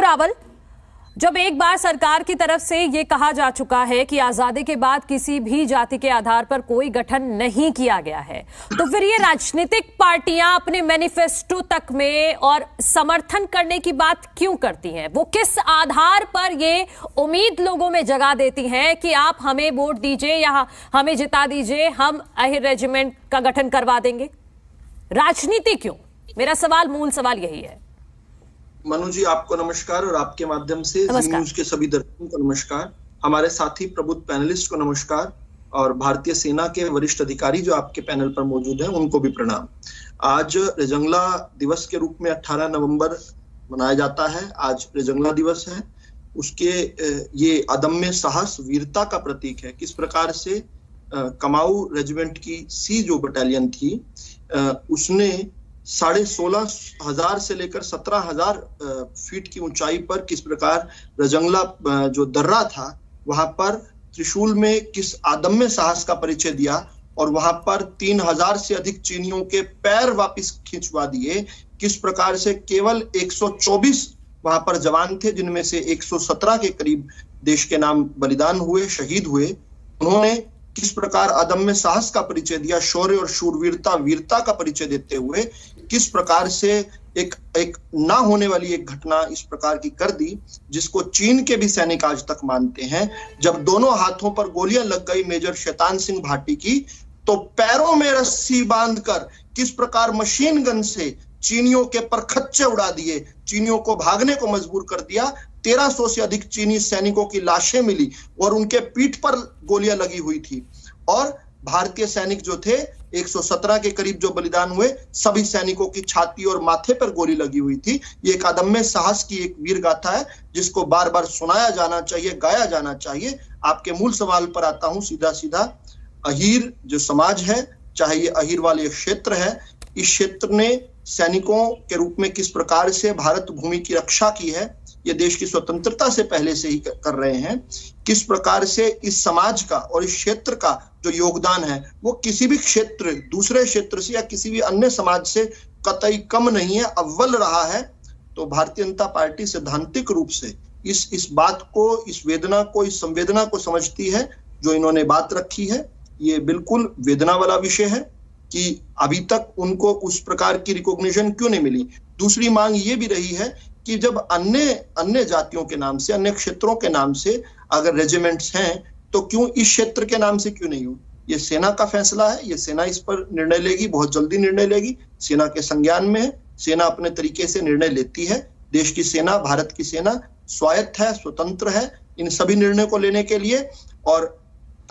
रावल, जब एक बार सरकार की तरफ से ये कहा जा चुका है कि आजादी के बाद किसी भी जाति के आधार पर कोई गठन नहीं किया गया है, तो फिर ये राजनीतिक पार्टियां अपने मैनिफेस्टो तक में और समर्थन करने की बात क्यों करती हैं? वो किस आधार पर ये उम्मीद लोगों में जगा देती हैं कि आप हमें वोट दीजिए या हमें जिता दीजिए, हम अहिर रेजिमेंट का गठन करवा देंगे? राजनीति क्यों? मेरा सवाल, मूल सवाल यही है। मनु जी, आपको नमस्कार और आपके माध्यम से जी न्यूज के सभी दर्शकों को नमस्कार। हमारे साथी प्रबुद्ध पैनलिस्ट को नमस्कार और भारतीय सेना के वरिष्ठ अधिकारी जो आपके पैनल पर मौजूद हैं उनको भी प्रणाम। आज रेजंगला दिवस के रूप में 18 नवंबर मनाया जाता है। आज रेजंगला दिवस है। उसके ये अदम्य साहस, वीरता का प्रतीक है। किस प्रकार से कमाऊ रेजिमेंट की सी जो बटालियन थी उसने 16,500 से लेकर 17,000 फीट की ऊंचाई पर किस प्रकार रजंगला जो दर्रा था वहां पर त्रिशूल में किस आदम्य साहस का परिचय दिया और वहां पर 3,000 से अधिक चीनियों के पैर वापस खिंचवा दिए। किस प्रकार से केवल 124 वहां पर जवान थे जिनमें से 117 के करीब देश के नाम बलिदान हुए, शहीद हुए। उन्होंने किस प्रकार अदम्य साहस का परिचय दिया, शौर्य और शूरवीरता, वीरता का परिचय देते हुए किस प्रकार से एक ना होने वाली एक घटना इस प्रकार की कर दी जिसको चीन के भी सैनिक आज तक मानते हैं। जब दोनों हाथों पर गोलियां लग गई मेजर शैतान सिंह भाटी की, तो पैरों में रस्सी बांधकर किस प्रकार मशीन गन से चीनियों के परखच्चे उड़ा दिए, चीनियों को भागने को मजबूर कर दिया। 1300 से अधिक चीनी सैनिकों की लाशें मिली और उनके पीठ पर गोलियां लगी हुई थी। और भारतीय सैनिक जो थे 117 के करीब जो बलिदान हुए, सभी सैनिकों की छाती और माथे पर गोली लगी हुई थी। ये एक अदम्य साहस की एक वीर गाथा है जिसको बार बार सुनाया जाना चाहिए, गाया जाना चाहिए। आपके मूल सवाल पर आता हूं सीधा सीधा। अहीर जो समाज है, चाहे ये अहीर वाले क्षेत्र है, इस क्षेत्र ने सैनिकों के रूप में किस प्रकार से भारत भूमि की रक्षा की है, ये देश की स्वतंत्रता से पहले से ही कर रहे हैं। किस प्रकार से इस समाज का और इस क्षेत्र का जो योगदान है वो किसी भी क्षेत्र, दूसरे क्षेत्र से या किसी भी अन्य समाज से कतई कम नहीं है, अव्वल रहा है। तो भारतीय जनता पार्टी सैद्धांतिक रूप से इस बात को, इस वेदना को, इस संवेदना को समझती है जो इन्होंने बात रखी है। ये बिल्कुल वेदना वाला विषय है कि अभी तक उनको उस प्रकार की रिकॉग्निशन क्यों नहीं मिली। दूसरी मांग ये भी रही है कि जब अन्य जातियों के नाम से, अन्य क्षेत्रों के नाम से अगर रेजिमेंट्स हैं तो क्यों इस क्षेत्र के नाम से क्यों नहीं हो? ये सेना का फैसला है, ये सेना इस पर निर्णय लेगी, बहुत जल्दी निर्णय लेगी। सेना के संज्ञान में है, सेना अपने तरीके से निर्णय लेती है। देश की सेना, भारत की सेना स्वायत्त है, स्वतंत्र है इन सभी निर्णय को लेने के लिए। और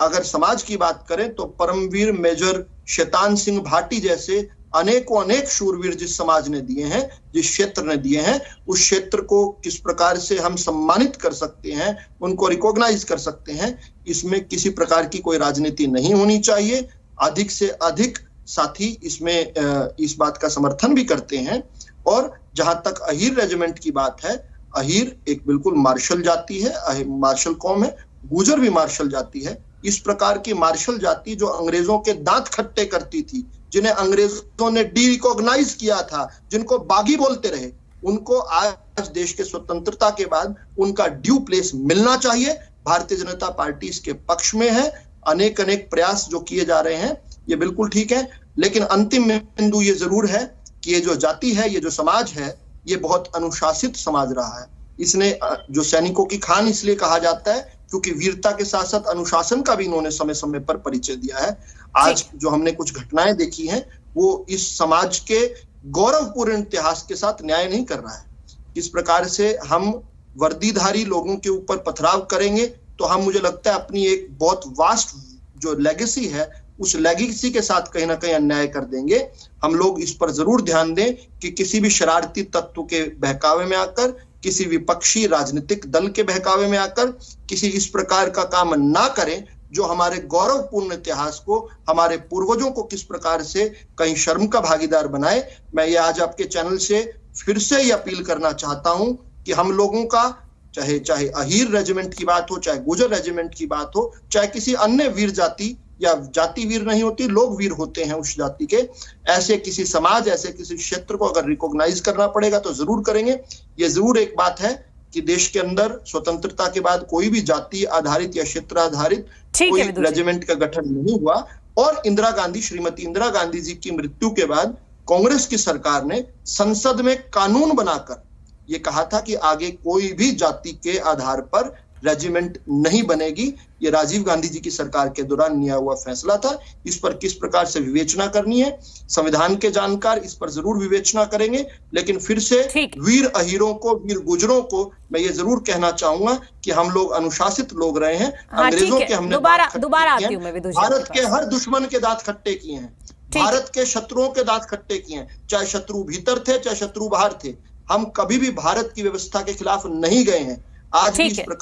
अगर समाज की बात करें तो परमवीर मेजर शैतान सिंह भाटी जैसे अनेक शूरवीर जिस समाज ने दिए हैं, जिस क्षेत्र ने दिए हैं, उस क्षेत्र को किस प्रकार से हम सम्मानित कर सकते हैं, उनको रिकॉग्नाइज कर सकते हैं, इसमें किसी प्रकार की कोई राजनीति नहीं होनी चाहिए। अधिक से अधिक साथी इसमें इस बात का समर्थन भी करते हैं। और जहां तक अहीर रेजिमेंट की बात है, अहीर एक बिल्कुल मार्शल जाति है, मार्शल कौम है, गुजर भी मार्शल जाति है। इस प्रकार की मार्शल जाति जो अंग्रेजों के दांत खट्टे करती थी, जिन्हें अंग्रेजों ने डी-रिकॉग्नाइज किया था, जिनको बागी बोलते रहे, उनको आज देश के स्वतंत्रता के बाद उनका ड्यू प्लेस मिलना चाहिए। भारतीय जनता पार्टी इसके पक्ष में है। अनेक प्रयास जो किए जा रहे हैं ये बिल्कुल ठीक है, लेकिन अंतिम बिंदु ये जरूर है कि ये जो जाति है, ये जो समाज है, ये बहुत अनुशासित समाज रहा है। इसने जो सैनिकों की खान इसलिए कहा जाता है क्योंकि वीरता के साथ साथ अनुशासन का भी इन्होंने समय समय पर परिचय दिया है। आज जो हमने कुछ घटनाएं देखी हैं वो इस समाज के गौरवपूर्ण इतिहास के साथ न्याय नहीं कर रहा है। इस प्रकार से हम वर्दीधारी लोगों के ऊपर पथराव करेंगे तो हम, मुझे लगता है, अपनी एक बहुत वास्ट जो लेगेसी है उस लेगेसी के साथ कहीं ना कहीं अन्याय कर देंगे। हम लोग इस पर जरूर ध्यान दें कि किसी भी शरारती तत्व के बहकावे में आकर, किसी विपक्षी राजनीतिक दल के बहकावे में आकर किसी इस प्रकार का काम ना करें जो हमारे गौरवपूर्ण इतिहास को, हमारे पूर्वजों को किस प्रकार से कहीं शर्म का भागीदार बनाए। मैं ये आज आपके चैनल से फिर से ये अपील करना चाहता हूं कि हम लोगों का, चाहे अहीर रेजिमेंट की बात हो, चाहे गुजर रेजिमेंट की बात हो, चाहे किसी अन्य वीर जाति या जाति वीर नहीं होती, लोग वीर होते हैं उस जाति के, ऐसे किसी समाज, ऐसे किसी क्षेत्र को अगर रिकॉग्नाइज करना पड़ेगा तो जरूर करेंगे। ये जरूर एक बात है कि देश के अंदर स्वतंत्रता के बाद कोई भी जाति आधारित या क्षेत्र आधारित कोई रेजिमेंट का गठन नहीं हुआ। और श्रीमती इंदिरा गांधी जी की मृत्यु के बाद कांग्रेस की सरकार ने संसद में कानून बनाकर ये कहा था कि आगे कोई भी जाति के आधार पर रेजिमेंट नहीं बनेगी। ये राजीव गांधी जी की सरकार के दौरान लिया हुआ फैसला था। इस पर किस प्रकार से विवेचना करनी है, संविधान के जानकार इस पर जरूर विवेचना करेंगे, लेकिन फिर से वीर अहीरों को, वीर गुजरों को मैं ये जरूर कहना चाहूंगा कि हम लोग अनुशासित लोग रहे हैं। अंग्रेजों के हमने भारत के हर दुश्मन के दांत खट्टे किए हैं, भारत के शत्रुओं के दांत खट्टे किए हैं, चाहे शत्रु भीतर थे चाहे शत्रु बाहर थे। हम कभी भी भारत की व्यवस्था के खिलाफ नहीं गए हैं। आज भी इस प्रकार